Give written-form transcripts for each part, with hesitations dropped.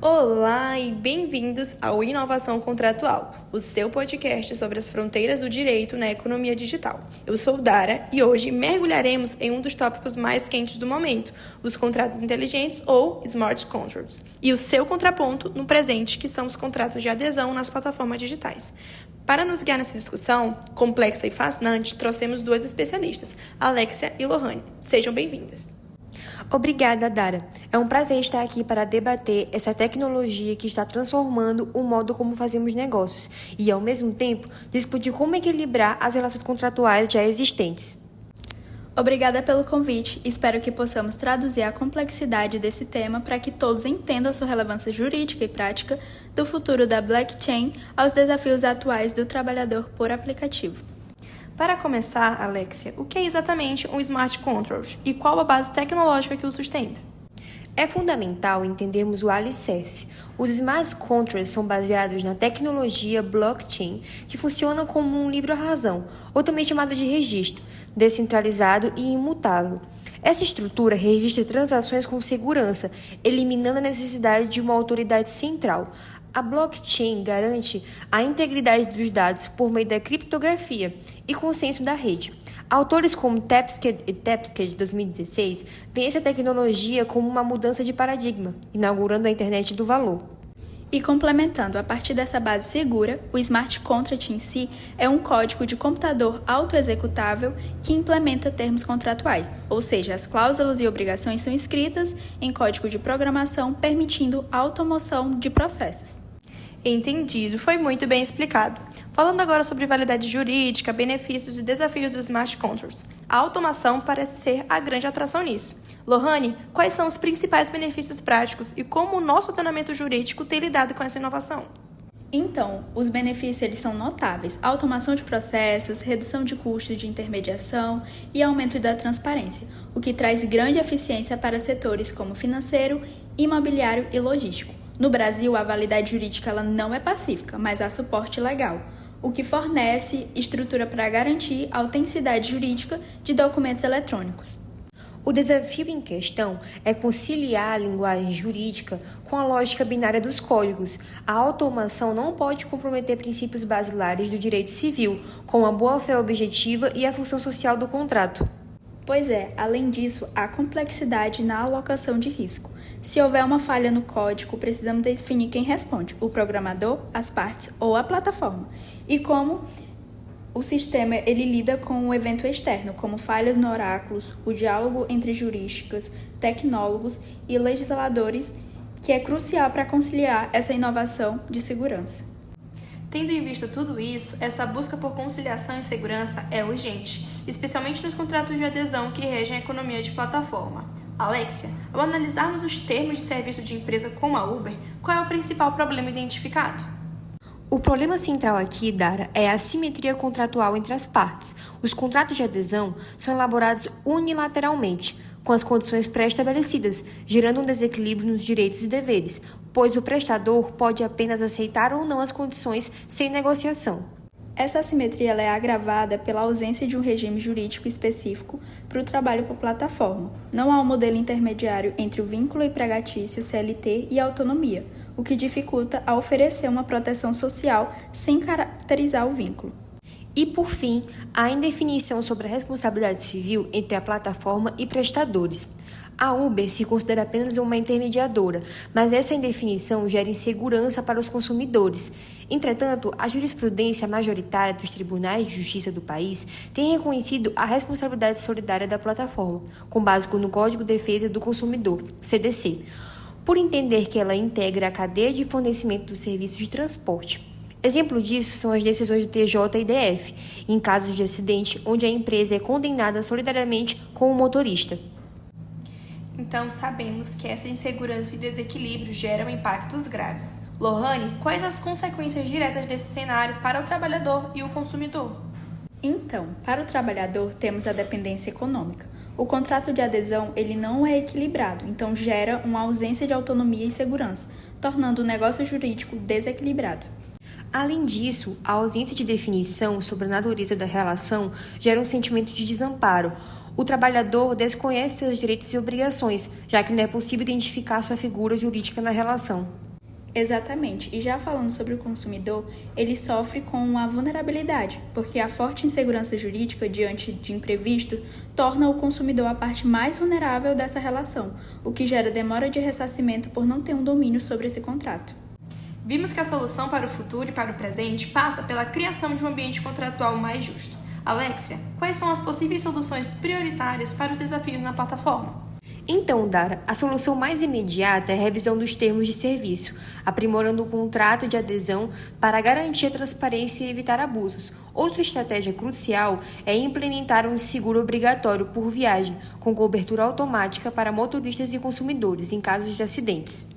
Olá e bem-vindos ao Inovação Contratual, o seu podcast sobre as fronteiras do direito na economia digital. Eu sou Dara e hoje mergulharemos em um dos tópicos mais quentes do momento, os contratos inteligentes ou Smart Contracts, e o seu contraponto no presente, que são os contratos de adesão nas plataformas digitais. Para nos guiar nessa discussão complexa e fascinante, trouxemos duas especialistas, Alexia e Lohane. Sejam bem-vindas. Obrigada, Dara. É um prazer estar aqui para debater essa tecnologia que está transformando o modo como fazemos negócios e, ao mesmo tempo, discutir como equilibrar as relações contratuais já existentes. Obrigada pelo convite. Espero que possamos traduzir a complexidade desse tema para que todos entendam a sua relevância jurídica e prática, do futuro da blockchain aos desafios atuais do trabalhador por aplicativo. Para começar, Alexia, o que é exatamente um Smart Contract e qual a base tecnológica que o sustenta? É fundamental entendermos o alicerce. Os smart contracts são baseados na tecnologia blockchain, que funciona como um livro-razão, ou também chamado de registro, descentralizado e imutável. Essa estrutura registra transações com segurança, eliminando a necessidade de uma autoridade central. A blockchain garante a integridade dos dados por meio da criptografia e consenso da rede. Autores como Tapscott e Tapscott de 2016 veem essa tecnologia como uma mudança de paradigma, inaugurando a internet do valor. E complementando, a partir dessa base segura, o Smart Contract em si é um código de computador autoexecutável que implementa termos contratuais, ou seja, as cláusulas e obrigações são escritas em código de programação, permitindo a automação de processos. Entendido, foi muito bem explicado. Falando agora sobre validade jurídica, benefícios e desafios dos Smart Contracts. A automação parece ser a grande atração nisso. Lohane, quais são os principais benefícios práticos e como o nosso ordenamento jurídico tem lidado com essa inovação? Então, os benefícios eles são notáveis: automação de processos, redução de custos de intermediação e aumento da transparência, o que traz grande eficiência para setores como financeiro, imobiliário e logístico. No Brasil, a validade jurídica ela não é pacífica, mas há suporte legal, o que fornece estrutura para garantir a autenticidade jurídica de documentos eletrônicos. O desafio em questão é conciliar a linguagem jurídica com a lógica binária dos códigos. A automação não pode comprometer princípios basilares do direito civil, como a boa-fé objetiva e a função social do contrato. Pois é, além disso, há complexidade na alocação de risco. Se houver uma falha no código, precisamos definir quem responde: o programador, as partes ou a plataforma. E como o sistema ele lida com o evento externo, como falhas no oráculos, o diálogo entre jurísticas, tecnólogos e legisladores, que é crucial para conciliar essa inovação de segurança. Tendo em vista tudo isso, essa busca por conciliação e segurança é urgente, especialmente nos contratos de adesão que regem a economia de plataforma. Alexia, ao analisarmos os termos de serviço de empresa como a Uber, qual é o principal problema identificado? O problema central aqui, Dara, é a assimetria contratual entre as partes. Os contratos de adesão são elaborados unilateralmente, com as condições pré-estabelecidas, gerando um desequilíbrio nos direitos e deveres, pois o prestador pode apenas aceitar ou não as condições sem negociação. Essa assimetria ela é agravada pela ausência de um regime jurídico específico para o trabalho por plataforma. Não há um modelo intermediário entre o vínculo empregatício, CLT e a autonomia, o que dificulta a oferecer uma proteção social sem caracterizar o vínculo. E, por fim, a indefinição sobre a responsabilidade civil entre a plataforma e prestadores. A Uber se considera apenas uma intermediadora, mas essa indefinição gera insegurança para os consumidores. Entretanto, a jurisprudência majoritária dos tribunais de justiça do país tem reconhecido a responsabilidade solidária da plataforma, com base no Código de Defesa do Consumidor, CDC, por entender que ela integra a cadeia de fornecimento dos serviços de transporte. Exemplo disso são as decisões do TJ e DF, em casos de acidente onde a empresa é condenada solidariamente com o motorista. Então, sabemos que essa insegurança e desequilíbrio geram impactos graves. Lohane, quais as consequências diretas desse cenário para o trabalhador e o consumidor? Então, para o trabalhador, temos a dependência econômica. O contrato de adesão ele não é equilibrado, então gera uma ausência de autonomia e segurança, tornando o negócio jurídico desequilibrado. Além disso, a ausência de definição sobre a natureza da relação gera um sentimento de desamparo. O trabalhador desconhece seus direitos e obrigações, já que não é possível identificar sua figura jurídica na relação. Exatamente, e já falando sobre o consumidor, ele sofre com uma vulnerabilidade, porque a forte insegurança jurídica diante de imprevisto torna o consumidor a parte mais vulnerável dessa relação, o que gera demora de ressarcimento por não ter um domínio sobre esse contrato. Vimos que a solução para o futuro e para o presente passa pela criação de um ambiente contratual mais justo. Alexia, quais são as possíveis soluções prioritárias para os desafios na plataforma? Então, Dara, a solução mais imediata é a revisão dos termos de serviço, aprimorando o contrato de adesão para garantir a transparência e evitar abusos. Outra estratégia crucial é implementar um seguro obrigatório por viagem, com cobertura automática para motoristas e consumidores em casos de acidentes.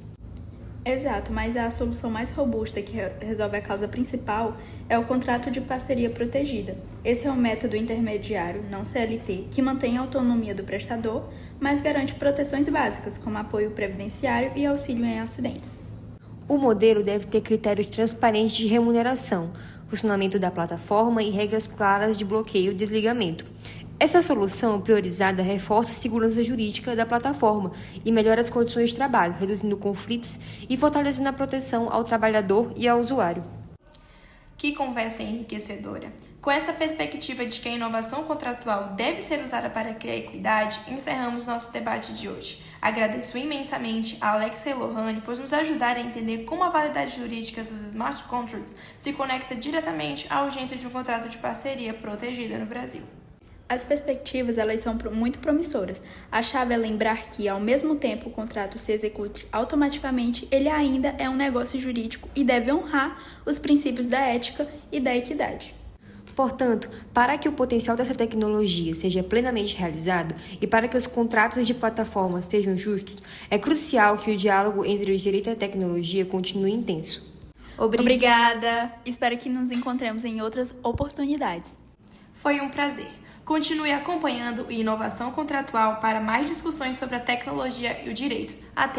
Exato, mas a solução mais robusta que resolve a causa principal é o contrato de parceria protegida. Esse é um método intermediário, não CLT, que mantém a autonomia do prestador, mas garante proteções básicas, como apoio previdenciário e auxílio em acidentes. O modelo deve ter critérios transparentes de remuneração, funcionamento da plataforma e regras claras de bloqueio e desligamento. Essa solução priorizada reforça a segurança jurídica da plataforma e melhora as condições de trabalho, reduzindo conflitos e fortalecendo a proteção ao trabalhador e ao usuário. Que conversa enriquecedora! Com essa perspectiva de que a inovação contratual deve ser usada para criar equidade, encerramos nosso debate de hoje. Agradeço imensamente a Alexia e Lohane por nos ajudar a entender como a validade jurídica dos smart contracts se conecta diretamente à urgência de um contrato de parceria protegida no Brasil. As perspectivas elas são muito promissoras. A chave é lembrar que, ao mesmo tempo o contrato se execute automaticamente, ele ainda é um negócio jurídico e deve honrar os princípios da ética e da equidade. Portanto, para que o potencial dessa tecnologia seja plenamente realizado e para que os contratos de plataforma sejam justos, é crucial que o diálogo entre o direito e a tecnologia continue intenso. Obrigada! Espero que nos encontremos em outras oportunidades. Foi um prazer. Continue acompanhando o Inovação Contratual para mais discussões sobre a tecnologia e o direito. Até